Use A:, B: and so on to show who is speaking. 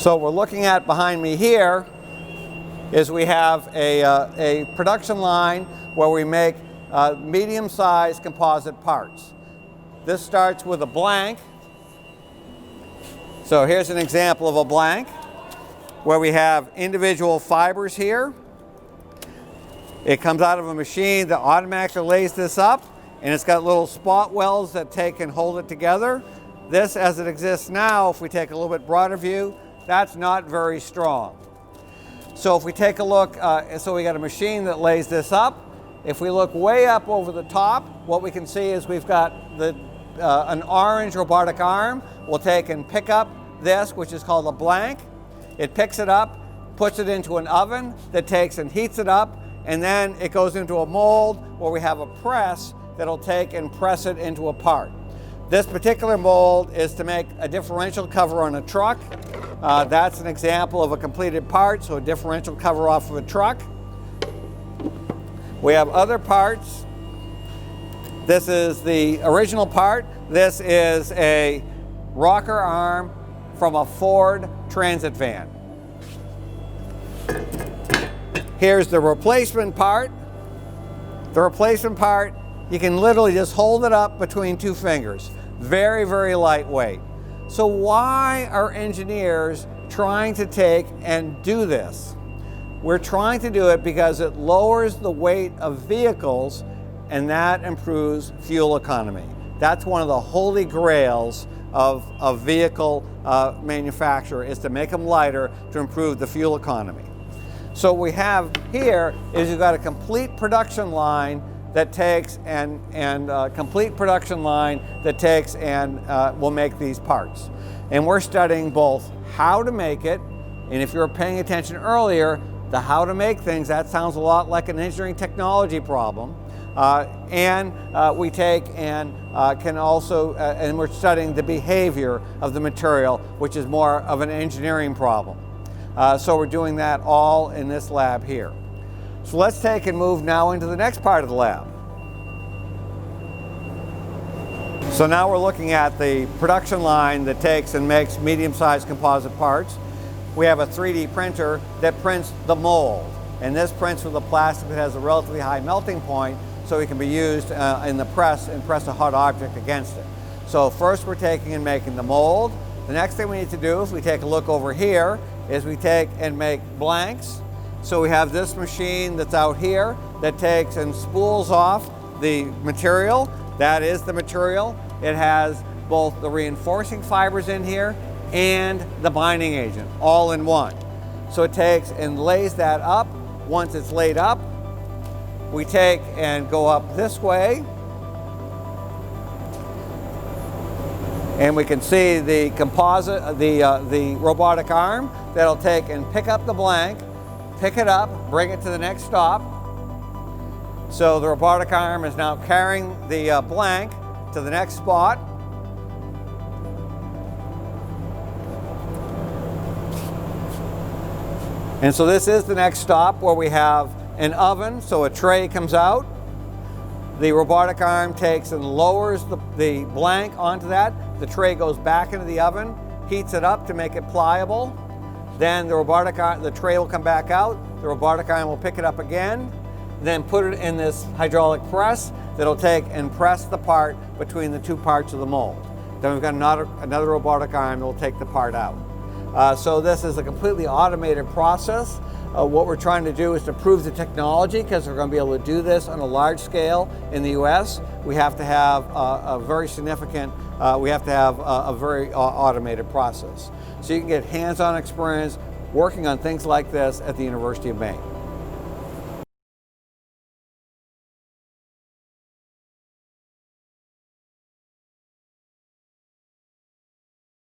A: So what we're looking at behind me here is we have a production line where we make medium-sized composite parts. This starts with a blank. So here's an example of a blank where we have individual fibers here. It comes out of a machine that automatically lays this up, and it's got little spot welds that take and hold it together. This, as it exists now, if we take a little bit broader view, that's not very strong. So if we take a look, so we got a machine that lays this up. If we look way up over the top, what we can see is we've got an orange robotic arm. We'll take and pick up this, which is called a blank. It picks it up, puts it into an oven that takes and heats it up, and then it goes into a mold where we have a press that'll take and press it into a part. This particular mold is to make a differential cover on a truck. That's an example of a completed part, so a differential cover off of a truck. We have other parts. This is the original part. This is a rocker arm from a Ford Transit van. Here's the replacement part. The replacement part, you can literally just hold it up between two fingers. Very, very lightweight. So why are engineers trying to take and do this? We're trying to do it because it lowers the weight of vehicles, and that improves fuel economy. That's one of the holy grails of vehicle manufacturer, is to make them lighter to improve the fuel economy. So what we have here is you've got a complete production line that takes and will make these parts. And we're studying both how to make it, and if you were paying attention earlier, the how to make things, that sounds a lot like an engineering technology problem. We take and can also, and we're studying the behavior of the material, which is more of an engineering problem. So we're doing that all in this lab here. So let's take and move now into the next part of the lab. So now we're looking at the production line that takes and makes medium-sized composite parts. We have a 3D printer that prints the mold, and this prints with a plastic that has a relatively high melting point, so it can be used in the press and press a hot object against it. So first we're taking and making the mold. The next thing we need to do, if we take a look over here, is we take and make blanks. So we have this machine that's out here that takes and spools off the material. That is the material. It has both the reinforcing fibers in here and the binding agent all in one. So it takes and lays that up. Once it's laid up, we take and go up this way, and we can see the composite, the robotic arm that'll take and pick up the blank, pick it up, bring it to the next stop. So the robotic arm is now carrying the blank to the next spot. And so this is the next stop where we have an oven, so a tray comes out. The robotic arm takes and lowers the blank onto that. The tray goes back into the oven, heats it up to make it pliable. Then the tray will come back out. The robotic arm will pick it up again, then put it in this hydraulic press that'll take and press the part between the two parts of the mold. Then we've got another robotic arm that will take the part out. So this is a completely automated process. What we're trying to do is to prove the technology, because we're going to be able to do this on a large scale in the US. We have to have a very significant, a very automated process. So you can get hands-on experience working on things like this at the University of Maine.